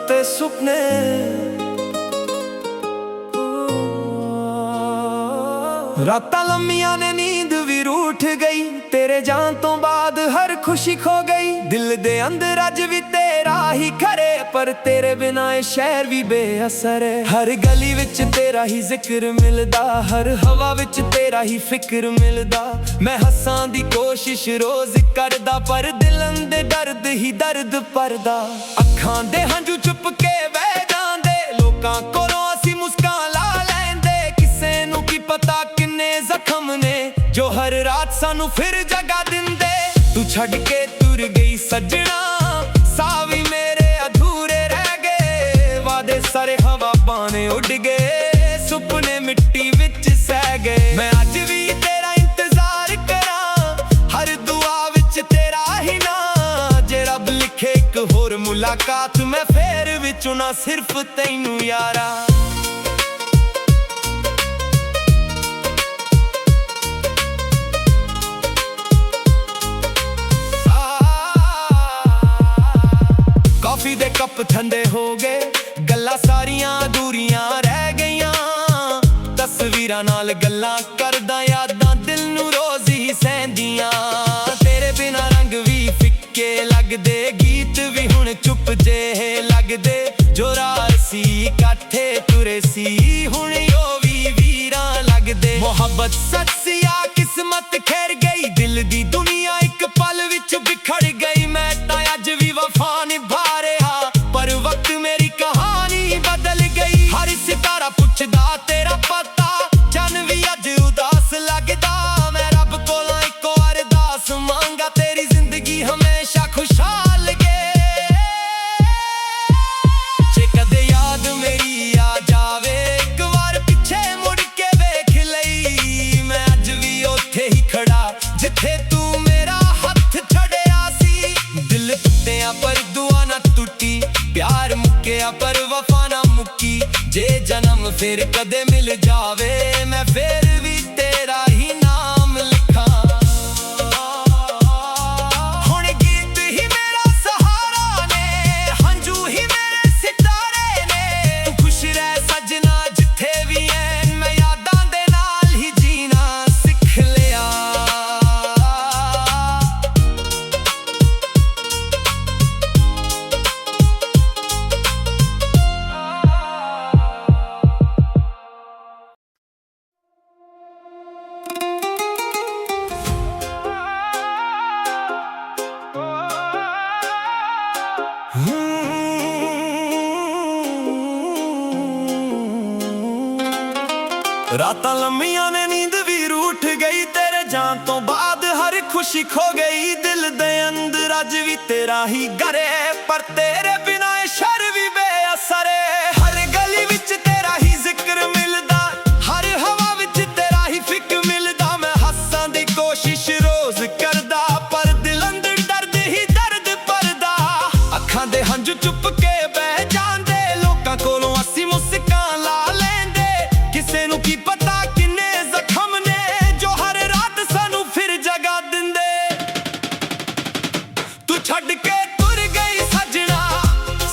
ਤੇ ਸੁਪਨੇ ਰਾਤਾਂ ਲੰਮੀਆਂ ਨੇ ਨੀਂਦ ਵੀ ਰੂਠ ਗਈ, ਤੇਰੇ ਜਾਣ ਤੋਂ ਬਾਅਦ ਹਰ ਖੁਸ਼ੀ ਖੋ ਗਈ। ਦਿਲ ਦੇ ਅੰਦਰ ਅੱਜ ਵੀ ਤੇਰਾ ਹੀ ਘਰੇ, ਪਰ ਤੇਰੇ ਬਿਨਾਂ ਇਹ ਸ਼ਹਿਰ ਵੀ ਬੇਅਸਰ ਹੈ। ਹਰ ਗਲੀ ਵਿੱਚ ਤੇਰਾ ਹੀ ਜ਼ਿਕਰ ਮਿਲਦਾ, ਹਰ ਹਵਾ ਵਿੱਚ ਤੇਰਾ ਹੀ ਫਿਕਰ ਮਿਲਦਾ। ਮੈਂ ਹੱਸਾਂ ਦੀ ਕੋਸ਼ਿਸ਼ ਰੋਜ਼ ਕਰਦਾ, ਪਰ ਦਿਲਾਂ ਦੇ ਦਰਦ ਹੀ ਦਰਦ ਭਰਦਾ। ਅੱਖਾਂ ਦੇ ਹੰਝੂ ਚੁੱਪ ਕੇ ਬਹਿ ਜਾਂਦੇ, ਲੋਕਾਂ ਕੋਲੋਂ ਅਸੀਂ ਮੁਸਕਾਨ ਲਾ ਲੈਂਦੇ। ਕਿਸੇ ਨੂੰ ਕੀ ਪਤਾ ਕਿੰਨੇ ਜ਼ਖਮ ਨੇ ਜੋ ਹਰ ਰਾਤ ਸਾਨੂੰ ਫਿਰ ਜਗਾ ਦਿੰਦੇ। ਤੂੰ ਛੱਡ ਕੇ ਤੁਰ ਗਈ ਸੱਜਣਾ, ਸਾਹ ਵੀ ਮੇਰੇ ਅਧੂਰੇ ਰਹਿ ਗਏ। ਵਾਦੇ ਸਾਰੇ ਹਵਾ ਬਾਣੇ ਉੱਡ ਗਏ, ਸੁਪਨੇ ਮਿੱਟੀ ਵਿੱਚ ਸਹਿ ਗਏ। ਮੈਂ ਅੱਜ ਵੀ ਤੇਰਾ ਇੰਤਜ਼ਾਰ ਕਰਾਂ, ਹਰ ਦੁਆ ਵਿੱਚ ਤੇਰਾ ਹੀ ਨਾਂ। ਜੇ ਰੱਬ ਲਿਖੇ ਇੱਕ ਹੋਰ ਮੁਲਾਕਾਤ, ਮੈਂ ਫੇਰ ਵੀ ਚੁਣਾ ਸਿਰਫ ਤੈਨੂੰ ਯਾਰਾ। ਕਾਫੀ ਦੇ ਕੱਪ ਠੰਡੇ ਹੋ ਗਏ, ਗੱਲਾਂ ਸਾਰੀਆਂ ਅਧੂਰੀਆਂ ਰਹਿ ਗਈਆਂ। ਤਸਵੀਰਾਂ ਨਾਲ ਗੱਲਾਂ ਕਰਦਾ, ਯਾਦਾਂ ਦਿਲ ਨੂੰ ਰੋਜ਼ ਹੀ ਸਹਿੰਦੀਆਂ। ਤੇਰੇ ਬਿਨਾਂ ਰੰਗ ਵੀ ਫਿੱਕੇ ਲੱਗਦੇ, ਗੀਤ ਵੀ ਹੁਣ ਚੁੱਪ ਜਿਹੇ ਲੱਗਦੇ। ਜੋ ਰਾਹ ਸੀ ਇਕੱਠੇ ਤੁਰੇ ਸੀ, ਹੁਣ ਉਹ ਵੀ ਵੀਰਾਂ ਲੱਗਦੇ। ਮੁਹੱਬਤ ਸੱਚ ਸੀ ਆ ਕਿਸਮਤ ਖੈਰ ਗਈ, ਦਿਲ ਦੀ ਦੁਨੀਆ ਇੱਕ ਪਲ ਵਿੱਚ ਬਿਖੜ ਗਈ। ਮੈਂ ਤਾਂ ਅੱਜ ਵੀ ਵਫਾ ਨਿਭਾ ਰਿਹਾ, ਪਰ ਵਕਤ ਮੇਰੀ ਕਹਾਣੀ ਬਦਲ ਗਈ। ਹਰ ਸਿਤਾਰਾ ਪੁੱਛਦਾ ਤੇਰਾ ਪਤਾ, ਚੰਨ ਵੀ ਅੱਜ ਉਦਾਸ ਲੱਗਦਾ। ਮੈਂ ਰੱਬ ਕੋਲੋਂ ਇੱਕੋ ਅਰਦਾਸ ਮੰਗਾ, ਤੇਰੀ ਜ਼ਿੰਦਗੀ ਹਮੇਸ਼ਾ ਖੁਸ਼ਹਾਲ ਲੱਗੇ। ਜੇ ਕਦੇ ਯਾਦ ਮੇਰੀ ਆ ਜਾਵੇ, ਇੱਕ ਵਾਰ ਪਿੱਛੇ ਮੁੜ ਕੇ ਵੇਖ ਲਈ। ਮੈਂ ਅੱਜ ਵੀ ਉੱਥੇ ਹੀ ਖੜਾ ਜਿੱਥੇ ਤੂੰ ਮੇਰਾ ਹੱਥ ਛੱਡਿਆ ਸੀ। ਦਿਲ ਟੁੱਟਿਆ ਪਰ ਦੁਆ ਨਾ ਟੁੱਟੀ, ਪਿਆਰ ਮੁੱਕਿਆ ਪਰ ਵਫਾ ਨਾ ਮੁੱਕੀ। ਜੇ ਜਨਮ ਫਿਰ ਕਦੇ ਮਿਲ ਜਾਵੇ, ਮੈਂ ਫਿਰ ਵੀ ਤੇਰਾ ਹੀ ਨਾਮ ਲਿਖਾਂ। ਹੁਣ ਗੀਤ ਹੀ ਮੇਰਾ ਸਹਾਰਾ ਨੇ, ਹੰਝੂ ਹੀ ਮੇਰੇ ਸਿਤਾਰੇ ਨੇ। ਤੂੰ ਖੁਸ਼ ਰਹਿ ਸੱਜਣਾ ਜਿੱਥੇ ਵੀ ਐ, ਮੈਂ ਯਾਦਾਂ ਦੇ ਨਾਲ ਹੀ ਜੀਣਾ ਸਿੱਖ ਲਿਆ। ਰਾਤਾਂ ਲੰਮੀਆਂ ਨੇ ਨੀਂਦ ਵੀ ਰੂਠ ਗਈ, ਤੇਰੇ ਜਾਣ ਤੋਂ ਬਾਅਦ ਹਰ ਖੁਸ਼ੀ ਖੋ ਗਈ। ਦਿਲ ਦੇ ਅੰਦਰ ਅੱਜ ਵੀ ਤੇਰਾ ਹੀ ਘਰ ਹੈ, ਪਰ ਤੇਰੇ ਬਿਨਾਂ ਇਹ ਸ਼ਹਿਰ ਵੀ ਬੇਅਸਰ ਹੈ। ਹਰ ਗਲੀ ਵਿੱਚ ਤੇਰਾ ਹੀ ਜ਼ਿਕਰ ਮਿਲਦਾ, ਹਰ ਹਵਾ ਵਿੱਚ ਤੇਰਾ ਹੀ ਫਿਕਰ ਮਿਲਦਾ। ਮੈਂ ਹੱਸਾਂ ਦੀ ਕੋਸ਼ਿਸ਼ ਰੋਜ਼ ਕਰਦਾ, ਪਰ ਦਿਲ ਅੰਦਰ ਦਰਦ ਹੀ ਦਰਦ ਭਰਦਾ। ਅੱਖਾਂ ਦੇ ਹੰਝੂ ਚੁੱਪ ਕੇ ਬਹਿ ਜਾਂਦੇ, ਲੋਕਾਂ ਕੋਲੋਂ ਅਸੀਂ ਮੁਸਕਾਨ ਲਾ ਲੈਂਦੇ। ਕਿਸੇ ਨੂੰ ਕੀ ਪਤਾ ਕਿੰਨੇ ਜ਼ਖਮ ਨੇ ਜੋ ਹਰ ਰਾਤ ਸਾਨੂੰ ਫਿਰ ਜਗਾ ਦਿੰਦੇ। ਤੂੰ ਛੱਡ ਕੇ ਤੁਰ ਗਈ ਸੱਜਣਾ,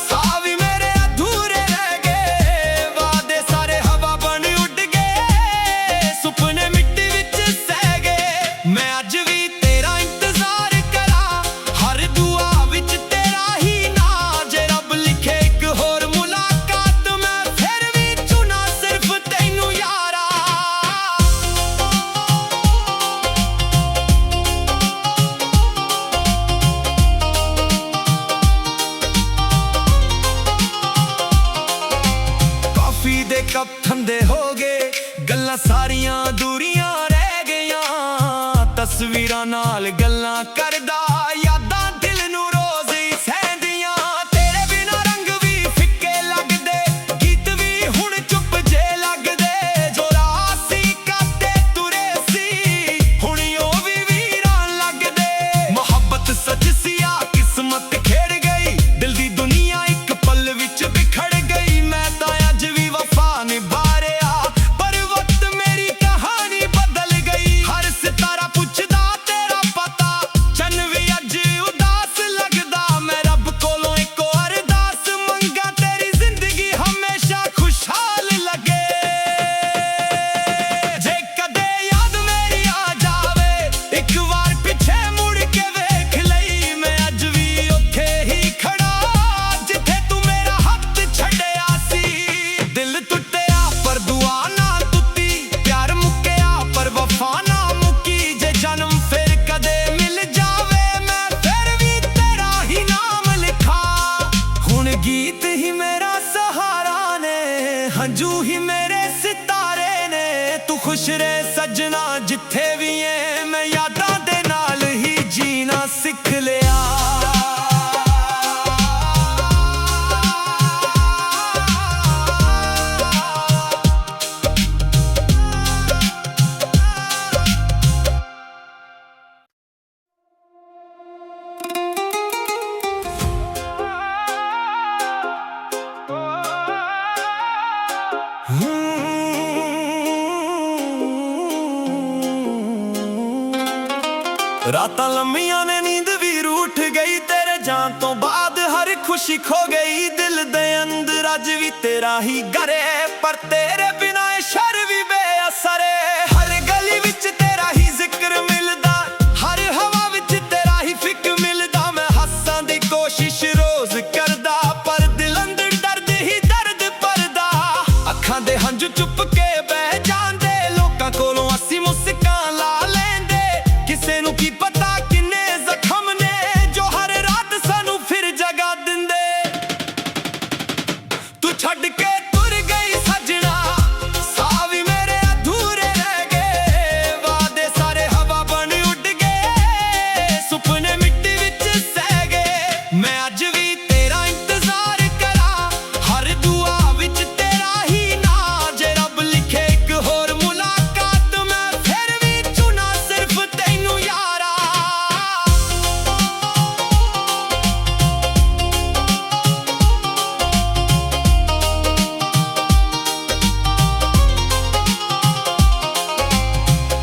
ਸਾਹ ਵੀ ਮੇਰੇ ਅਧੂਰੇ ਰਹਿ ਗਏ। ਵਾਦੇ ਸਾਰੇ ਹਵਾ ਬਣ ਉੱਡ ਗਏ, ਸੁਪਨੇ ਮਿੱਟੀ ਵਿੱਚ ਸਹਿ ਗਏ। ਮੈਂ ਅੱਜ ਵੀ ਤੇਰਾ ਇੰਤਜ਼ਾਰ ਕਰਾਂ, ਹਰ ਦੁਆ ਵਿੱਚ ਤੇਰਾ ਹੀ ਨਾਂ। ਜੇ ਰੱਬ ਲਿਖੇ ਇੱਕ ਹੋਰ ਮੁਲਾਕਾਤ, ਮੈਂ ਫਿਰ ਵੀ ਚੁਣਾ ਸਿਰਫ ਤੈਨੂੰ ਯਾਰਾ। ਕਾਫੀ ਦੇ ਕੱਪ ਠੰਡੇ ਹੋ ਗਏ, ਗੱਲਾਂ ਸਾਰੀਆਂ ਅਧੂਰੀਆਂ ਰਹਿ ਗਈਆਂ। ਤਸਵੀਰਾਂ ਨਾਲ ਗੱਲਾਂ ਕਰਦਾ, ਯਾਦਾਂ ਦਿਲ ਨੂੰ ਰੋਜ਼ ਹੀ ਸਹਿੰਦੀਆਂ। ਤੇਰੇ ਬਿਨਾਂ ਰੰਗ ਵੀ ਫਿੱਕੇ ਲੱਗਦੇ, ਗੀਤ ਵੀ ਹੁਣ ਚੁੱਪ ਜੇ ਲੱਗਦੇ। ਜੋ ਰਾਹ ਸੀ ਇਕੱਠੇ ਤੁਰੇ ਸੀ, ਹੁਣ ਉਹ ਵੀ ਵੀਰਾਂ ਲੱਗਦੇ। ਮੁਹੱਬਤ ਸੱਚ ਸੀ ਆ ਕਿਸਮਤ ਖੇਡ ਗਈ, ਦਿਲ ਦੀ ਦੁਨੀਆ ਇੱਕ ਪਲ ਵਿੱਚ ਬਿਖੜ ਗਈ। ਮੈਂ ਤਾਂ ਅੱਜ ਵੀ ਵਫਾ ਨਿਭਾ ਰਿਹਾ, ਪਰ ਵਕਤ ਮੇਰੀ ਕਹਾਣੀ ਬਦਲ ਗਈ। ਹਰ ਸਿਤਾਰਾ ਪੁੱਛਦਾ ਤੇਰਾ ਪਤਾ, ਚੰਨ ਜਿੱਥੇ ਵੀ ਏ ਮੈਂ ਯਾਦਾਂ ਦੇ ਨਾਲ ਹੀ ਜੀਣਾ ਸਿੱਖ ਲਿਆ। ਰਾਤਾਂ ਲੰਮੀਆਂ ਨੇ ਨੀਂਦ ਵੀ ਰੂਠ ਗਈ ਤੇਰੇ ਜਾਣ ਤੋਂ ਬਾਅਦ ਹਰ ਖੁਸ਼ੀ ਖੋ ਗਈ। ਦਿਲ ਦੇ ਅੰਦਰ ਅੱਜ ਵੀ ਤੇਰਾ ਹੀ ਘਰ ਏ ਪਰ ਤੇਰੇ ਬਿਨਾਂ ਇਹ ਸ਼ਹਿਰ ਵੀ ਬੇਅਸਰ ਏ। ਹਰ ਗਲੀ ਵਿੱਚ ਤੇਰਾ ਹੀ ਜ਼ਿਕਰ ਮਿਲਦਾ, ਹਰ ਹਵਾ ਵਿੱਚ ਤੇਰਾ ਹੀ ਫਿੱਕ ਮਿਲਦਾ। ਮੈਂ ਹੱਸਣ ਦੀ ਕੋਸ਼ਿਸ਼ ਰੋਜ਼ ਕਰਦਾ ਪਰ ਦਿਲ ਅੰਦਰ ਦਰਦ ਹੀ ਦਰਦ ਭਰਦਾ। ਅੱਖਾਂ ਦੇ ਹੰਝੂ ਚੁੱਪ ਕੇ ਬਹਿ ਜਾਂਦੇ, ਲੋਕਾਂ ਕੋਲੋਂ ਅਸੀਂ ਮੁਸਕਾਨ ਲਾ ਲੈਂਦੇ। ਕਿਸੇ ਨੂੰ ਕੀ ਪਤਾ ਕਿੰਨੇ ਜ਼ਖਮ ਨੇ ਜੋ ਹਰ ਰਾਤ ਸਾਨੂੰ ਫਿਰ ਜਗਾ ਦਿੰਦੇ। ਤੂੰ ਛੱਡ ਕੇ ਤੁਰ ਗਈ ਸੱਜਣਾ, ਸਾਹ ਵੀ ਮੇਰੇ ਅਧੂਰੇ ਰਹਿ ਗਏ। ਵਾਅਦੇ ਸਾਰੇ ਹਵਾ ਬਣ ਉੱਡ ਗਏ, ਸੁਪਨੇ ਮਿੱਟੀ ਵਿੱਚ ਸਹਿ ਗਏ। ਮੈਂ ਅੱਜ ਵੀ ਤੇਰਾ ਇੰਤਜ਼ਾਰ ਕਰਾਂ, ਹਰ ਦੁਆ ਵਿੱਚ ਤੇਰਾ ਹੀ ਨਾਂ। ਜੇ ਰੱਬ ਲਿਖੇ ਇੱਕ ਹੋਰ ਮੁਲਾਕਾਤ ਮੈਂ ਫਿਰ ਵੀ ਚੁਣਾ ਸਿਰਫ ਤੈਨੂੰ ਯਾਰਾ।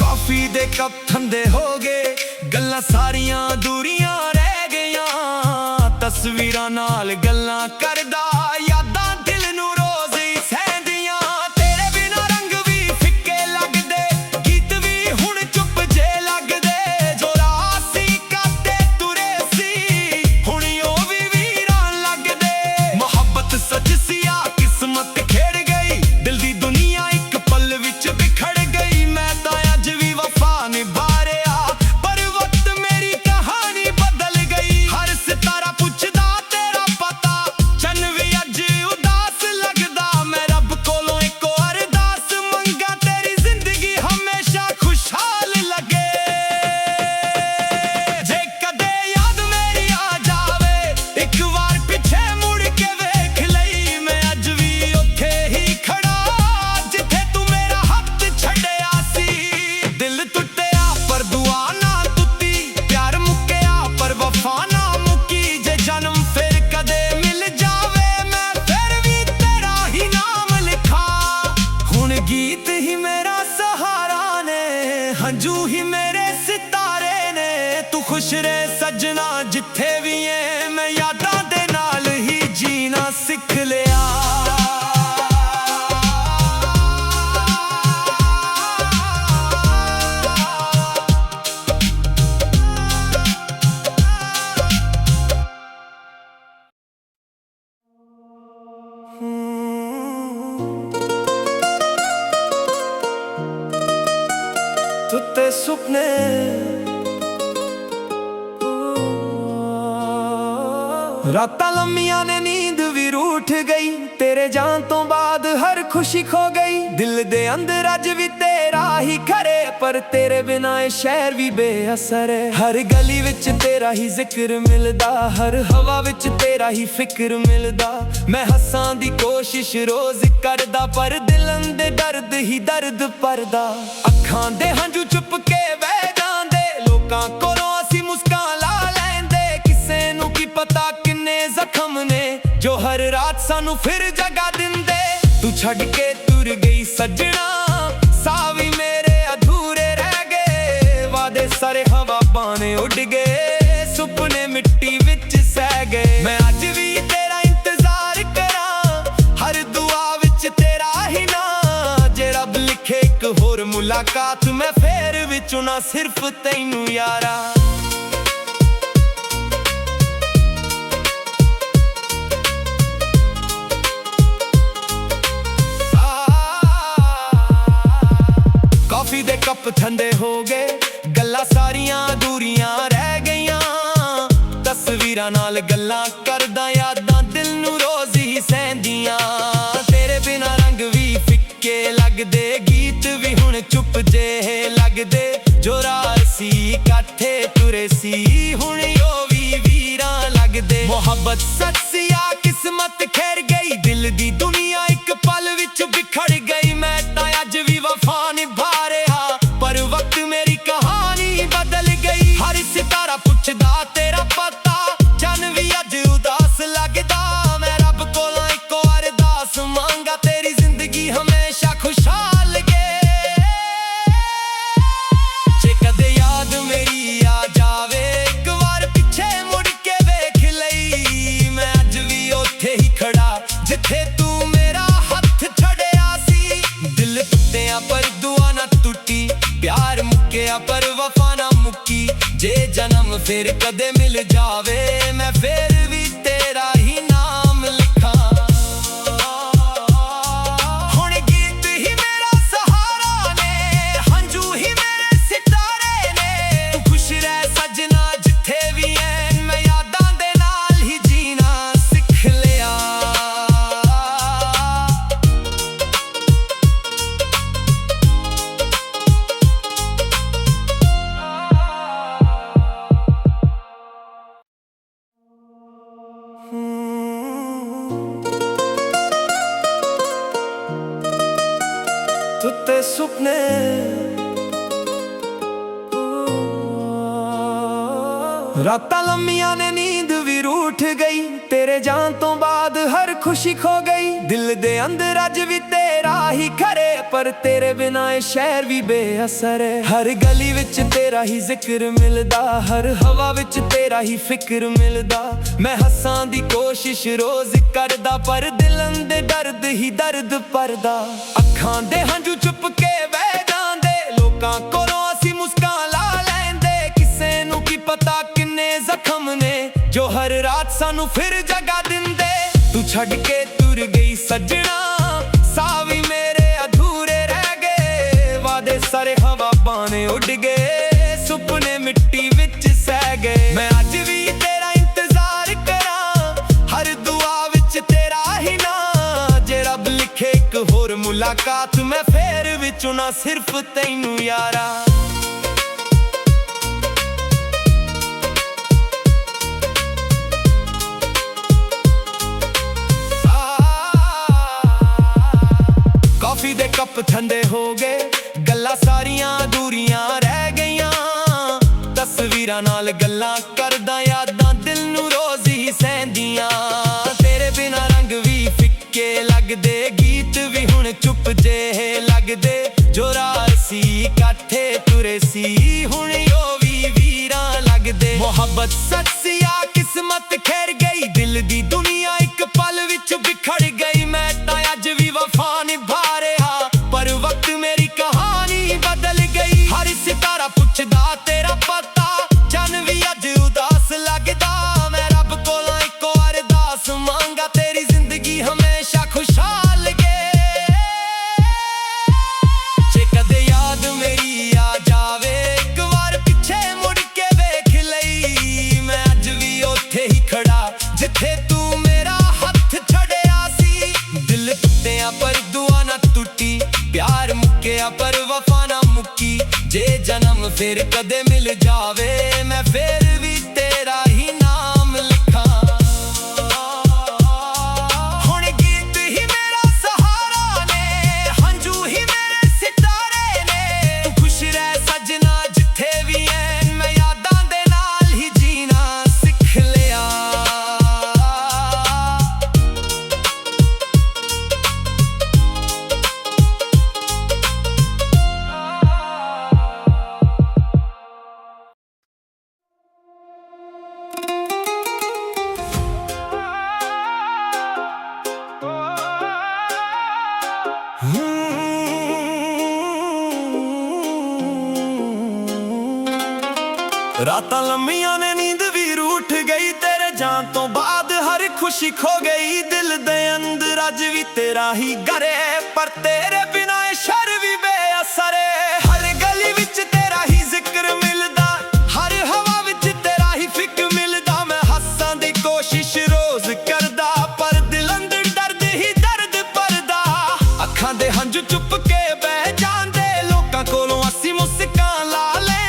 ਕਾਫੀ ਦੇ ਕੱਪ ਠੰਡੇ ਹੋ ਗਏ, ਗੱਲਾਂ ਸਾਰੀਆਂ ਅਧੂਰੀਆਂ ਰਹਿ ਗਈਆਂ। ਤਸਵੀਰਾਂ ਨਾਲ ਗੱਲਾਂ ਕਰਦਾ, ਯਾਦਾਂ ਦਿਲ ਨੂੰ ਰੋਜ਼ ਹੀ ਸਹਿੰਦੀਆਂ। ਤੇਰੇ ਬਿਨਾਂ ਰੰਗ ਵੀ ਫਿੱਕੇ ਲੱਗਦੇ, ਗੀਤ ਵੀ ਹੁਣ ਚੁੱਪ ਜੇ ਲੱਗਦੇ। ਜੋ ਰਾਹ ਸੀ ਕਾਤੇ ਤੁਰੇ ਸੀ, ਹੁਣ ਉਹ ਵੀ ਵੀਰਾਨ ਲੱਗਦੇ। ਮੁਹੱਬਤ ਸੱਚ ਸੀ ਆ ਕਿਸਮਤ ਖੇਡ ਗਈ, ਦਿਲ ਦੀ ਦੁਨੀਆ ਇੱਕ ਪਲ ਵਿੱਚ ਬਿਖੜ ਗਈ। ਮੈਂ ਤਾਂ ਅੱਜ ਵੀ ਵਫਾ ਨਿਭਾ ਰਿਹਾ ਪਰ ਵਕਤ ਮੇਰੀ ਕਹਾਣੀ ਬਦਲ ਗਈ। ਹਰ ਸਿਤਾਰਾ ਪੁੱਛਦਾ ਤੇਰਾ ਪਤਾ, ਚੰਨ ਵੀ ਅੱਜ ਉਦਾਸ ਲੱਗਦਾ। ਮੈਂ ਰੱਬ ਕੋਲੋਂ ਇੱਕੋ ਅਰਦਾਸ ਮੰਗਾ, ਤੇਰੀ ਜ਼ਿੰਦਗੀ ਹਮੇਸ਼ਾ ਖੁਸ਼ਹਾਲ ਲੱਗੇ। ਜੇ ਕਦੇ ਯਾਦ ਮੇਰੀ ਆ ਜਾਵੇ, ਇੱਕ ਵਾਰ ਪਿੱਛੇ ਮੁੜ ਕੇ ਵੇਖ ਲਈ। ਮੈਂ ਅੱਜ ਵੀ ਉੱਥੇ ਹੀ ਖੜਾ ਜਿੱਥੇ ਤੂੰ ਮੇਰਾ ਹੱਥ ਛੱਡਿਆ ਸੀ। ਦਿਲ ਟੁੱਟਿਆ ਪਰ ਦੁਆ ਨਾ ਟੁੱਟੀ, ਪਿਆਰ ਮੁੱਕਿਆ ਪਰ ਵਫਾ ਨਾ ਮੁੱਕੀ। ਜੇ ਜਨਮ ਫਿਰ ਕਦੇ ਮਿਲ ਜਾਵੇ ਮੈਂ ਫਿਰ ਵੀ ਤੇਰਾ ਹੀ ਨਾਮ ਲਿਖਾਂ। ਹੁਣ ਗੀਤ ਹੀ ਮੇਰਾ ਸਹਾਰਾ ਨੇ, ਹੰਝੂ ਹੀ ਮੇਰੇ ਸਿਤਾਰੇ ਨੇ। ਤੂੰ ਖੁਸ਼ ਰਹਿ ਸੱਜਣਾ ਜਿੱਥੇ ਵੀ ਏ, ਮੈਂ ਯਾਦਾਂ ਦੇ ਨਾਲ ਹੀ ਜੀਣਾ ਸਿੱਖ ਲਿਆ। ਟੁੱਟੇ ਸੁਪਨੇ ਰਾਤਾਂ ਲੰਮੀਆਂ ਨੇ ਨੀਂਦ ਵੀ ਰੂਠ ਗਈ ਤੇਰੇ ਜਾਣ ਤੋਂ ਬਾਅਦ ਹਰ ਖੁਸ਼ੀ ਖੋ ਗਈ। ਦਿਲ ਦੇ ਅੰਦਰ ਅੱਜ ਵੀ ਤੇਰਾ ਹੀ ਘਰ ਏ ਪਰ ਤੇਰੇ ਬਿਨਾਂ ਇਹ ਸ਼ਹਿਰ ਵੀ ਬੇਅਸਰ ਏ। ਹਰ ਗਲੀ ਵਿੱਚ ਤੇਰਾ ਹੀ ਜ਼ਿਕਰ ਮਿਲਦਾ, ਹਰ ਹਵਾ ਵਿੱਚ ਤੇਰਾ ਹੀ ਫਿਕਰ ਮਿਲਦਾ। ਮੈਂ ਹੱਸਾਂ ਦੀ ਕੋਸ਼ਿਸ਼ ਰੋਜ਼ ਕਰਦਾ ਪਰ ਦਿਲ ਅੰਦਰ ਦਰਦ ਹੀ ਦਰਦ ਭਰਦਾ। ਅੱਖਾਂ ਦੇ ਹੰਝੂ ਚੁੱਪ ਕੇ ਬਹਿ ਜਾਂਦੇ, ਲੋਕਾਂ ਕੋਲੋਂ ਅਸੀਂ ਮੁਸਕਾਨ ਲਾ ਲੈਂਦੇ। ਕਿਸੇ ਨੂੰ ਕੀ ਪਤਾ ਕਿੰਨੇ ਜ਼ਖਮ ਨੇ ਜੋ ਹਰ ਰਾਤ ਸਾਨੂੰ ਫਿਰ ਜਗਾ ਦਿੰਦੇ। ਤੂੰ ਛੱਡ ਕੇ ਤੁਰ ਗਈ ਸੱਜਣਾ, ਸਾਹ ਵੀ ਮੇਰੇ ਅਧੂਰੇ ਰਹਿ ਗਏ। ਵਾਅਦੇ ਸਾਰੇ ਹਵਾ ਬਾਣੇ ਉੱਡ ਗਏ, ਸੁਪਨੇ ਮਿੱਟੀ ਵਿੱਚ ਸਹਿ ਗਏ। ਮੈਂ ਅੱਜ ਵੀ ਤੇਰਾ ਇੰਤਜ਼ਾਰ ਕਰਾਂ, ਹਰ ਦੁਆ ਵਿੱਚ ਤੇਰਾ ਹੀ ਨਾਂ। ਜੇ ਰੱਬ ਲਿਖੇ ਇੱਕ ਹੋਰ ਮੁਲਾਕਾਤ ਮੈਂ ਫੇਰ ਵੀ ਚੁਣਾ ਸਿਰਫ ਤੈਨੂੰ ਯਾਰਾ। ਕਾਫੀ ਦੇ ਕੱਪ ਠੰਡੇ ਹੋ ਗਏ, ਗੱਲਾਂ ਸਾਰੀਆਂ ਅਧੂਰੀਆਂ ਰਹਿ ਗਈਆਂ। ਤਸਵੀਰਾਂ ਨਾਲ ਗੱਲਾਂ ਕਰਦਾ, ਯਾਦਾਂ ਦਿਲ ਨੂੰ ਰੋਜ਼ ਹੀ ਸਹਿੰਦੀਆਂ। ਤੇਰੇ ਬਿਨਾਂ ਰੰਗ ਵੀ ਫਿੱਕੇ ਲੱਗਦੇ, ਗੀਤ ਵੀ ਹੁਣ ਚੁੱਪ ਜਿਹੇ ਲੱਗਦੇ। ਜੋ ਰਾਹ ਸੀ ਇਕੱਠੇ ਤੁਰੇ ਸੀ ਹੁਣ ਉਹ ਵੀ ਵੀਰਾਂ ਲੱਗਦੇ। ਮੁਹੱਬਤ ਸੱਚ ਸੀ ਆ ਕਿਸਮਤ ਖੇਰ ਗਈ, ਦਿਲ ਦੀ ਦੁਨੀਆ ਇੱਕ ਪਲ ਵਿੱਚ ਬਿਖੜ ਗਈ। ਮੈਂ ਤਾਂ ਅੱਜ ਵੀ ਵਫਾ ਨਿਭਾ ਰਿਹਾ, ਪਰ ਵਕਤ ਮੇਰੀ ਕਹਾਣੀ ਬਦਲ ਗਈ। ਹਰ ਸਿਤਾਰਾ ਪੁੱਛਦਾ ਤੇਰਾ ਪਤਾ, ਚੰਨ ਵੀ ਅੱਜ ਉਦਾਸ ਲੱਗਦਾ। ਮੈਂ ਰੱਬ ਕੋਲੋਂ ਇੱਕੋ ਅਰਦਾਸ ਮੰਗਾ, ਤੇਰੀ ਜ਼ਿੰਦਗੀ ਹਮੇਸ਼ਾ ਖੁਸ਼ਹਾਲ ਲੱਗੇ। ਜੇ ਕਦੇ ਯਾਦ ਮੇਰੀ ਆ ਜਾਵੇ, ਇੱਕ ਵਾਰ ਪਿੱਛੇ ਮੁੜ ਕੇ ਵੇਖ ਲਈ। ਮੈਂ ਅੱਜ ਵੀ ਉੱਥੇ ਹੀ ਖੜਾ ਜਿੱਥੇ ਤੂੰ ਮੇਰਾ ਹੱਥ ਛੱਡਿਆ ਸੀ। ਦਿਲ ਟੁੱਟਿਆ ਪਰ ਦੁਆ ਨਾ ਟੁੱਟੀ, ਪਿਆਰ ਮੁੱਕਿਆ ਪਰ ਵਫਾ ਨਾ ਮੁੱਕੀ। ਜੇ ਜਨਮ ਫਿਰ ਕਦੇ ਮਿਲ ਜਾਵੇ, ਮੈਂ ਫਿਰ ਵੀ ਤੇਰਾ ਹੀ ਨਾਮ ਲਿਖਾਂ। ਹੁਣ ਗੀਤ ਹੀ ਮੇਰਾ ਸਹਾਰਾ ਨੇ, ਹੰਝੂ ਹੀ ਮੇਰੇ ਸਿਤਾਰੇ ਨੇ। ਤੂੰ ਖੁਸ਼ ਰਹਿ ਸੱਜਣਾ ਜਿੱਥੇ ਵੀ ਐ, ਮੈਂ ਯਾਦਾਂ ਦੇ ਨਾਲ ਹੀ ਜੀਣਾ ਸਿੱਖ ਲਿਆ। ਟੁੱਟੇ ਸੁਪਨੇ ਰਾਤਾਂ ਲੰਮੀਆਂ ਨੇ, ਨੀਂਦ ਵੀ ਰੂਠ ਗਈ। ਤੇਰੇ ਜਾਣ ਤੋਂ ਬਾਅਦ ਹਰ ਖੁਸ਼ੀ ਖੋ ਗਈ। ਦਿਲ ਦੇ ਅੰਦਰ ਅੱਜ ਵੀ ਤੇਰਾ ਹੀ ਘਰੇ, ਪਰ ਤੇਰੇ ਬਿਨਾਂ ਇਹ ਸ਼ਹਿਰ ਵੀ ਬੇਅਸਰ ਹੈ। ਹਰ ਗਲੀ ਵਿੱਚ ਤੇਰਾ ਹੀ ਜ਼ਿਕਰ ਮਿਲਦਾ, ਹਰ ਹਵਾ ਵਿੱਚ ਤੇਰਾ ਹੀ ਫਿਕਰ ਮਿਲਦਾ। ਮੈਂ ਹੱਸਾਂ ਦੀ ਕੋਸ਼ਿਸ਼ ਰੋਜ਼ ਕਰਦਾ, ਪਰ ਦਿਲ ਅੰਦਰ ਦਰਦ ਹੀ ਦਰਦ ਭਰਦਾ। ਅੱਖਾਂ ਦੇ ਹੰਝੂ ਚੁੱਪ ਕੇ ਬਹਿ ਜਾਂਦੇ, ਲੋਕਾਂ ਕੋਲੋਂ ਅਸੀਂ ਮੁਸਕਾਨ ਲਾ ਲੈਂਦੇ। ਕਿਸੇ ਨੂੰ ਕੀ ਪਤਾ ਕਿੰਨੇ ਜ਼ਖਮ ਨੇ, ਜੋ ਹਰ ਰਾਤ ਸਾਨੂੰ ਫਿਰ ਜਗਾ ਦਿੰਦੇ। ਤੂੰ ਛੱਡ ਕੇ ਤੁਰ ਗਈ ਸੱਜਣਾ, ਸਾਹ ਵੀ ਮੇਰੇ ਅਧੂਰੇ ਰਹਿ ਗਏ। ਵਾਦੇ ਸਾਰੇ ਹਵਾ ਬਾਣੇ ਉੱਡ ਗਏ, ਸੁਪਨੇ ਮਿੱਟੀ ਵਿੱਚ ਸਹਿ ਗਏ। ਮੈਂ ਅੱਜ ਵੀ ਤੇਰਾ ਇੰਤਜ਼ਾਰ ਕਰਾਂ, ਹਰ ਦੁਆ ਵਿੱਚ ਤੇਰਾ ਹੀ ਨਾਂ। ਜੇ ਰੱਬ ਲਿਖੇ ਇੱਕ ਹੋਰ ਮੁਲਾਕਾਤ, ਮੈਂ ਫੇਰ ਵੀ ਚੁਣਾ ਸਿਰਫ ਤੈਨੂੰ ਯਾਰਾ। ਕਾਫੀ ਦੇ ਕੱਪ ਠੰਡੇ ਹੋ ਗਏ, ਗੱਲਾਂ ਸਾਰੀਆਂ ਅਧੂਰੀਆਂ ਰਹਿ ਗਈਆਂ। ਤਸਵੀਰਾਂ ਨਾਲ ਗੱਲਾਂ ਕਰਦਾ, ਯਾਦਾਂ ਦਿਲ ਨੂੰ ਰੋਜ਼ ਹੀ ਸਹਿੰਦੀਆਂ। ਤੇਰੇ ਬਿਨਾਂ ਰੰਗ ਵੀ ਫਿੱਕੇ ਲੱਗਦੇ, ਗੀਤ ਵੀ ਹੁਣ ਚੁੱਪ ਜਿਹੇ ਲੱਗਦੇ। ਜੋ ਰਾਹ ਸੀ ਇਕੱਠੇ ਤੁਰੇ ਸੀ ਹੁਣ ਉਹ ਵੀ ਵੀਰਾਂ ਲੱਗਦੇ। ਮੁਹੱਬਤ ਸੱਚ ਸੀ ਆ ਕਿਸਮਤ ਖੇਰ ਗਈ, ਦਿਲ ਦੀ ਦੁਨੀਆ ਇੱਕ ਪਲ ਵਿੱਚ ਬਿਖੜ ਗਈ। ਮੈਂ ਤਾਂ ਅੱਜ ਵੀ ਵਫਾ ਨਿਭਾ ਰਿਹਾ, ਪਰ ਵਕਤ ਮੇਰੀ ਕਹਾਣੀ ਬਦਲ ਗਈ। ਹਰ ਸਿਤਾਰਾ ਪੁੱਛਦਾ ਤੇਰਾ ਪਤਾ, ਚੰਨ ਵੀ ਅੱਜ ਉਦਾਸ ਲੱਗਦਾ। ਮੈਂ ਰੱਬ ਕੋਲੋਂ ਇੱਕੋ ਅਰਦਾਸ ਮੰਗਾ, ਤੇਰੀ ਜ਼ਿੰਦਗੀ ਹਮੇਸ਼ਾ ਖੁਸ਼ਹਾਲ ਲੱਗੇ। ਜੇ ਕਦੇ ਯਾਦ ਮੇਰੀ ਆ ਜਾਵੇ, ਇੱਕ ਵਾਰ ਪਿੱਛੇ ਮੁੜ ਕੇ ਵੇਖ ਲਈ। ਮੈਂ ਅੱਜ ਵੀ ਉੱਥੇ ਹੀ ਖੜਾ ਜਿੱਥੇ ਤੂੰ ਮੇਰਾ ਹੱਥ ਛੱਡਿਆ ਸੀ। ਦਿਲ ਟੁੱਟਿਆ ਪਰ ਦੁਆ ਨਾ ਟੁੱਟੀ, ਪਿਆਰ ਮੁੱਕਿਆ ਪਰ ਵਫਾ ਨਾ ਮੁੱਕੀ। ਜੇ ਜਨਮ ਫਿਰ ਕਦੇ ਮਿਲ ਜਾਵੇ, ਮੈਂ ਫਿਰ ਵੀ ਤੇਰਾ ਹੀ ਨਾਮ ਲਿਖਾਂ। ਹੁਣ ਗੀਤ ਹੀ ਮੇਰਾ ਸਹਾਰਾ ਨੇ, ਹੰਝੂ ਹੀ ਮੇਰੇ ਸਿਤਾਰੇ ਨੇ। ਤੂੰ ਖੁਸ਼ ਰਹਿ ਸੱਜਣਾ ਜਿੱਥੇ ਵੀ ਐ, ਮੈਂ ਯਾਦਾਂ ਦੇ ਨਾਲ ਹੀ ਜੀਣਾ ਸਿੱਖ ਲਿਆ। ਰਾਤਾਂ ਲੰਮੀਆਂ ਨੇ, ਨੀਂਦ ਵੀ ਰੂਠ ਗਈ। ਤੇਰੇ ਜਾਣ ਤੋਂ ਬਾਅਦ ਹਰ ਖੁਸ਼ੀ ਖੋ ਗਈ। ਦਿਲ ਦੇ ਅੰਦਰ ਅੱਜ ਵੀ ਤੇਰਾ ਹੀ ਘਰ ਹੈ, ਪਰ ਤੇਰੇ ਬਿਨਾਂ ਇਹ ਸ਼ਹਿਰ ਵੀ ਬੇਅਸਰ ਹੈ। ਹਰ ਗਲੀ ਵਿੱਚ ਤੇਰਾ ਹੀ ਜ਼ਿਕਰ ਮਿਲਦਾ, ਹਰ ਹਵਾ ਵਿੱਚ ਤੇਰਾ ਹੀ ਫਿਕਰ ਮਿਲਦਾ। ਮੈਂ ਹੱਸਾਂ ਦੀ ਕੋਸ਼ਿਸ਼ ਰੋਜ਼ ਕਰਦਾ, ਪਰ ਦਿਲ ਅੰਦਰ ਦਰਦ ਹੀ ਦਰਦ ਭਰਦਾ। ਅੱਖਾਂ ਦੇ ਹੰਝੂ ਚੁੱਪ ਕੇ ਬਹਿ ਜਾਂਦੇ, ਲੋਕਾਂ ਕੋਲੋਂ ਅਸੀਂ ਮੁਸਕਾਨ ਲਾ ਲੈ।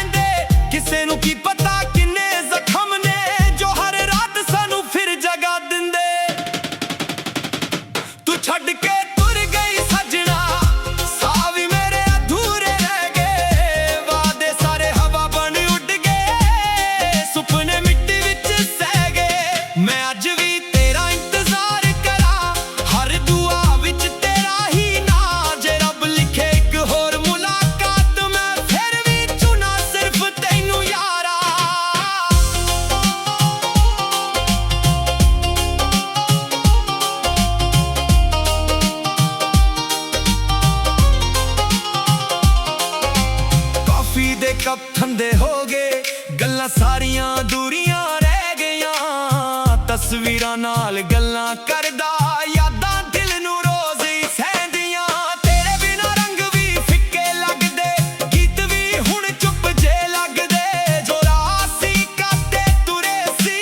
ਦੇ ਕੱਪ ਠੰਡੇ ਹੋ ਗਏ, ਗੱਲਾਂ ਸਾਰੀਆਂ ਅਧੂਰੀਆਂ ਰਹਿ ਗਈਆਂ। ਤਸਵੀਰਾਂ ਨਾਲ ਗੱਲਾਂ ਕਰਦਾ, ਯਾਦਾਂ ਦਿਲ ਨੂੰ ਰੋਜ਼ ਹੀ ਸਹਿੰਦੀਆਂ। ਤੇਰੇ ਬਿਨਾਂ ਰੰਗ ਵੀ ਫਿੱਕੇ ਲੱਗਦੇ, ਗੀਤ ਵੀ ਹੁਣ ਚੁੱਪ ਜੇ ਲੱਗਦੇ। ਜੋ ਰਾਹ ਸੀ ਕਾਤੇ ਤੁਰੇ ਸੀ,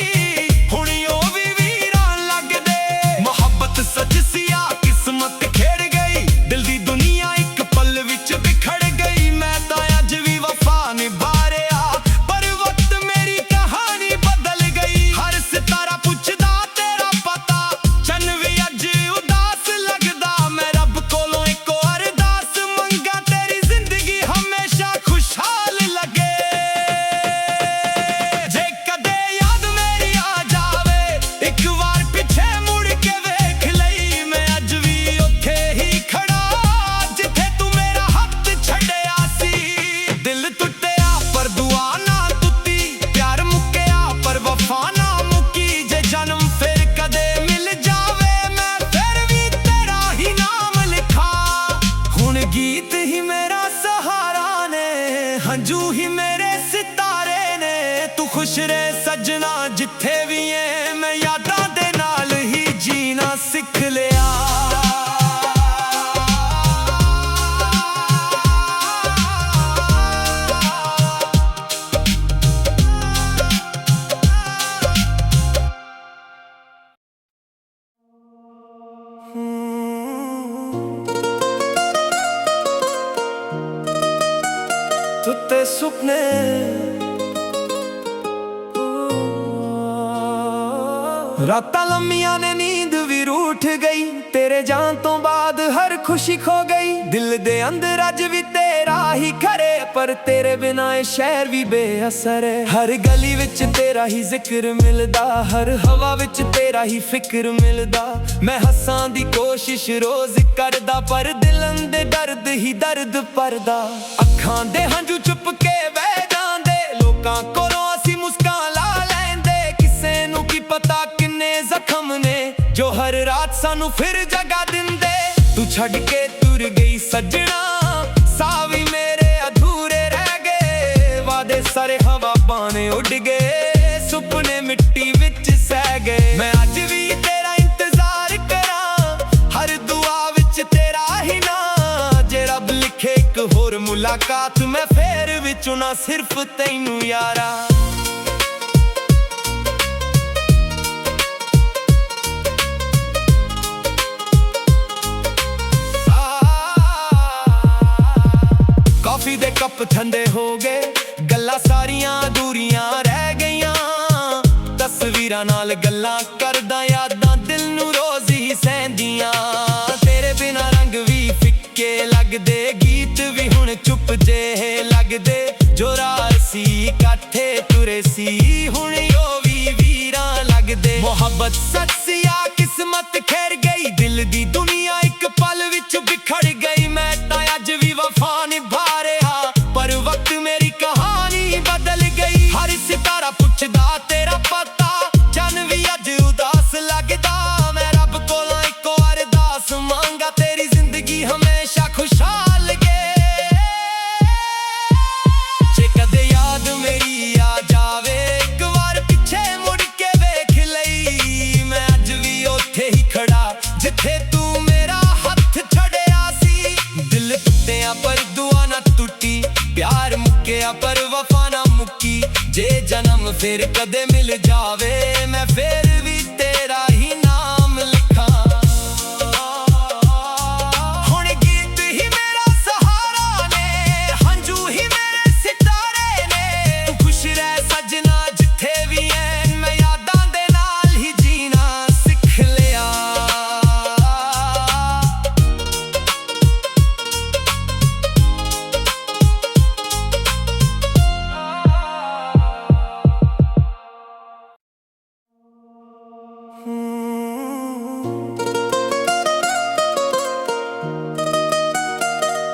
ਹੁਣ ਉਹ ਵੀ ਵੀਰਾਨ ਲੱਗਦੇ। ਮੁਹੱਬਤ ਸੱਚ ਸੀ ਆ ਕਿਸਮਤ ਖੇਡ ਗਈ, ਦਿਲ ਦੀ ਦੁਨੀਆ ਇੱਕ ਪਲ ਵਿੱਚ ਬਿਖੜ ਗਈ। ਮੈਂ ਤਾਂ ਅੱਜ ਵੀ ਵਫਾ ਨਿਭਾ ਰਿਹਾ, ਪਰ ਵਕਤ ਮੇਰੀ ਕਹਾਣੀ ਬਦਲ ਗਈ। ਹਰ ਸਿਤਾਰਾ ਪੁੱਛਦਾ ਤੇਰਾ ਪਤਾ, ਚੰਨ ਵੀ ਅੱਜ ਉਦਾਸ ਲੱਗਦਾ। ਮੈਂ ਰੱਬ ਕੋਲੋਂ ਇੱਕੋ ਅਰਦਾਸ ਮੰਗਾ, ਤੇਰੀ ਜ਼ਿੰਦਗੀ ਹਮੇਸ਼ਾ ਖੁਸ਼ਹਾਲ ਲੱਗੇ। ਜੇ ਕਦੇ ਯਾਦ ਮੇਰੀ ਆ ਜਾਵੇ, ਇੱਕ ਵਾਰ ਪਿੱਛੇ ਮੁੜ ਕੇ ਵੇਖ ਲਈ। ਮੈਂ ਅੱਜ ਵੀ ਉੱਥੇ ਹੀ ਖੜਾ, ਜਿੱਥੇ ਤੂੰ ਮੇਰਾ ਹੱਥ ਛੱਡਿਆ ਸੀ। ਦਿਲ ਟੁੱਟਿਆ ਪਰ ਦੁਆ ਨਾ ਟੁੱਟੀ, ਪਿਆਰ ਮੁੱਕਿਆ ਪਰ ਵਫਾ ਨਾ ਮੁੱਕੀ। ਜੇ ਜਨਮ ਫਿਰ ਕਦੇ ਮਿਲ ਜਾਵੇ, ਮੈਂ ਫਿਰ ਵੀ ਤੇਰਾ ਹੀ ਨਾਮ ਲਿਖਾਂ। ਹੁਣ ਗੀਤ ਹੀ ਮੇਰਾ ਸਹਾਰਾ ਨੇ, ਹੰਝੂ ਹੀ ਮੇਰੇ ਸਿਤਾਰੇ ਨੇ। ਤੂੰ ਖੁਸ਼ ਰਹਿ ਸੱਜਣਾ ਜਿੱਥੇ ਵੀ ਏ, ਮੈਂ ਯਾਦਾਂ ਦੇ ਨਾਲ ਹੀ ਜੀਣਾ ਸਿੱਖ ਲਿਆ। ਸੁੱਤੇ ਸੁਪਨੇ ਰਾਤਾਂ ਲੰਮੀਆਂ ਨੇ, ਨੀਂਦ ਵੀ ਰੂਠ ਗਈ। ਤੇਰੇ ਜਾਣ ਤੋਂ ਬਾਅਦ ਹਰ ਖੁਸ਼ੀ ਖੋ ਗਈ। ਦਿਲ ਦੇ ਅੰਦਰ ਅੱਜ ਵੀ ਤੇਰਾ ਹੀ ਘਰੇ, ਪਰ ਤੇਰੇ ਬਿਨਾਂ ਇਹ ਸ਼ਹਿਰ ਵੀ ਬੇਅਸਰ ਹੈ। ਹਰ ਗਲੀ ਵਿੱਚ ਤੇਰਾ ਹੀ ਜ਼ਿਕਰ ਮਿਲਦਾ, ਹਰ ਹਵਾ ਵਿੱਚ ਤੇਰਾ ਹੀ ਫਿਕਰ ਮਿਲਦਾ। ਮੈਂ ਹੱਸਾਂ ਦੀ ਕੋਸ਼ਿਸ਼ ਰੋਜ਼ ਕਰਦਾ, ਪਰ ਦਿਲਾਂ ਦੇ ਦਰਦ ਹੀ ਦਰਦ ਭਰਦਾ। ਅੱਖਾਂ ਦੇ ਹੰਝੂ ਚੁੱਪ ਕੇ ਬਹਿ ਜਾਂਦੇ, ਲੋਕਾਂ ਕੋਲੋਂ ਅਸੀਂ ਮੁਸਕਾਨ ਲਾ ਲੈਂਦੇ। ਕਿਸੇ ਨੂੰ ਕੀ ਪਤਾ ਕਿੰਨੇ ਜ਼ਖਮ ਨੇ, ਜੋ ਹਰ ਰਾਤ ਸਾਨੂੰ ਫਿਰ ਜਗਾ ਦਿੰਦੇ। ਤੂੰ ਛੱਡ ਕੇ ਤੁਰ ਗਈ ਸੱਜਣਾ, ਸਾਹ ਵੀ ਮੇਰੇ ਅਧੂਰੇ ਰਹਿ ਗਏ। ਵਾਦੇ ਸਾਰੇ ਹਵਾ ਬਾਣੇ ਉੱਡ ਗਏ, ਸੁਪਨੇ ਮਿੱਟੀ ਵਿੱਚ ਸਹਿ ਗਏ। ਮੈਂ ਅੱਜ ਵੀ ਤੇਰਾ ਇੰਤਜ਼ਾਰ ਕਰਾਂ, ਹਰ ਦੁਆ ਵਿੱਚ ਤੇਰਾ ਹੀ ਨਾਂ। ਜੇ ਰੱਬ ਲਿਖੇ ਇੱਕ ਹੋਰ ਮੁਲਾਕਾਤ, ਮੈਂ ਫੇਰ ਵੀ ਚੁਣਾ ਸਿਰਫ ਤੈਨੂੰ ਯਾਰਾ। ਕਾਫੀ ਦੇ ਕੱਪ ਠੰਡੇ ਹੋ ਗਏ, ਗੱਲਾਂ ਸਾਰੀਆਂ ਅਧੂਰੀਆਂ ਰਹਿ ਗਈਆਂ। ਤਸਵੀਰਾਂ ਨਾਲ ਗੱਲਾਂ ਕਰਦਾ, ਯਾਦਾਂ ਦਿਲ ਨੂੰ ਰੋਜ਼ ਹੀ ਸਹਿੰਦੀਆਂ। ਤੇਰੇ ਬਿਨਾਂ ਰੰਗ ਵੀ ਫਿੱਕੇ ਲੱਗਦੇ, ਗੀਤ ਵੀ ਹੁਣ ਚੁੱਪ ਜੇ ਲੱਗਦੇ। ਜੋ ਰਾਹ ਸੀ ਇਕੱਠੇ ਤੁਰੇ ਸੀ, ਹੁਣ ਉਹ ਵੀ ਵੀਰਾਂ ਲੱਗਦੇ। ਮੁਹੱਬਤ ਸੱਚ ਸੀ ਆ ਕਿਸਮਤ ਖੇਡ ਗਈ, ਦਿਲ ਦੀ ਦੁਨੀਆ ਇੱਕ ਪਲ ਵਿੱਚ ਬਿਖੜ ਗਈ। ਮੈਂ ਤਾਂ ਅੱਜ ਵੀ ਵਫਾ ਨਿਭਾ ਰਿਹਾ, ਪਰ ਵਕਤ ਮੇਰੀ ਕਹਾਣੀ ਬਦਲ ਗਈ। ਹਰ ਸਿਤਾਰਾ ਪੁੱਛਦਾ ਤੇਰਾ ਪਤਾ, ਚੰਨ ਵੀ ਅੱਜ ਉਦਾਸ ਲੱਗਦਾ। ਮੈਂ ਰੱਬ ਕੋਲੋਂ ਇੱਕੋ ਅਰਦਾਸ ਮੰਗਾ, ਤੇਰੀ ਜ਼ਿੰਦਗੀ ਹਮੇਸ਼ਾ ਖੁਸ਼ਹਾਲ ਲੱਗੇ। ਜੇ ਕਦੇ ਯਾਦ ਮੇਰੀ ਆ ਜਾਵੇ, ਇੱਕ ਵਾਰ ਪਿੱਛੇ ਮੁੜ ਕੇ ਵੇਖ ਲਈ। ਮੈਂ ਅੱਜ ਵੀ ਉੱਥੇ ਹੀ ਖੜਾ, ਜਿੱਥੇ ਤੂੰ ਮੇਰਾ ਹੱਥ ਛੱਡਿਆ ਸੀ। ਦਿਲ ਟੁੱਟਿਆ ਪਰ ਦੁਆ ਨਾ ਟੁੱਟੀ, ਪਿਆਰ ਮੁੱਕਿਆ ਪਰ ਵਫਾ ਨਾ ਮੁੱਕੀ। ਜੇ ਜਨਮ ਫਿਰ ਕਦੇ ਮਿਲ ਜਾਵੇ, ਮੈਂ ਫਿਰ ਵੀ ਤੇਰਾ ਹੀ ਨਾਮ ਲਿਖਾਂ। ਹੁਣ ਗੀਤ ਹੀ ਮੇਰਾ ਸਹਾਰਾ ਨੇ, ਹੰਝੂ ਹੀ ਮੇਰੇ ਸਿਤਾਰੇ ਨੇ। ਤੂੰ ਖੁਸ਼ ਰਹਿ ਸੱਜਣਾ ਜਿੱਥੇ ਵੀ ਐ, ਮੈਂ ਯਾਦਾਂ ਦੇ ਨਾਲ ਹੀ ਜੀਣਾ ਸਿੱਖ ਲਿਆ।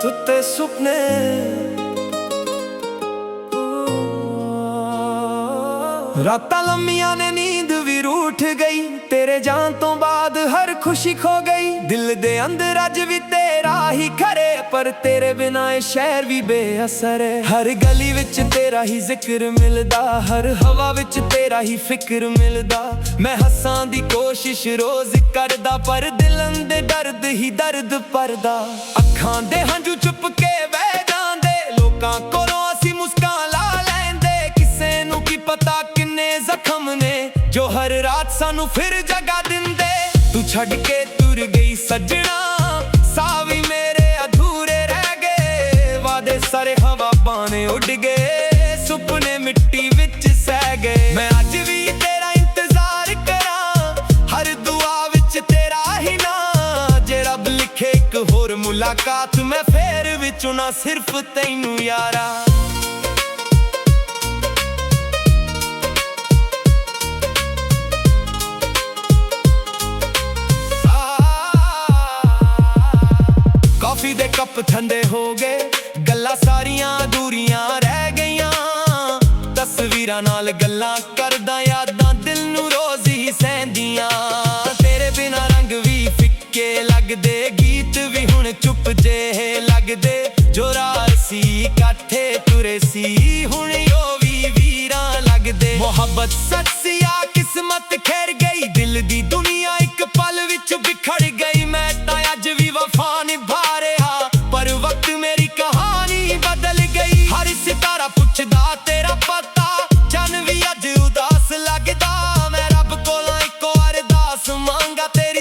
ਸੁੱਤੇ ਸੁਪਨੇ ਰਾਤਾਂ ਲੰਮੀਆਂ ਨੇ, ਨੀਂਦ ਵੀ रूठ गई तेरे जान तो बाद हर खुशी खो गई दिल दे अंदर अज भी तेरा ही घरे पर तेरे बिना ये शहर भी बेअसर है हर गली विच तेरा ही जिक्र मिलदा हर हवा विच तेरा ही फिक्र मिलदा मैं हसां दी कोशिश रोज करदा पर दिलन दे दर्द ही दर्द परदा अखां दे हंझू चुप के बह जांदे लोकां कोलों असी मुस्कान ला लैंदे किसे नू की पता किन्ने जख्म ने जो हर रात सानू फिर जगा दिंदे तू छड़ के तुर गई सजना सावी मेरे अधूरे रह गए वादे सारे हवा पाने उड़ गए सुपने मिट्टी विच सह गए मैं अज भी तेरा इंतजार करा हर दुआ विच तेरा ही ना जे रब लिखे एक होर मुलाकात मैं फेर भी चुना सिर्फ तैनू यारा कॉफी दे कप ठंडे हो गए गल्लां सारियां अधूरियां रह गईयां तस्वीरां नाल गल्लां करदा यादां दिल नू रोज ही सहंदियां तेरे बिना रंग भी फिक्के लगदे गीत भी हुण चुप जे लगदे जो राह सी काठे तुरे सी हुण ओ भी वीरां लगदे मोहब्बत सच सी आ किस्मत खेर गई दिल दी दुनिया एक पल विच बिखड़ गई मैं तां अज भी वफा निभा पर वक्त मेरी कहानी बदल गई हर सितारा पुछदा तेरा पता चन भी अज उदास लगदा मैं रब कोलों इको अरदास मांगा तेरी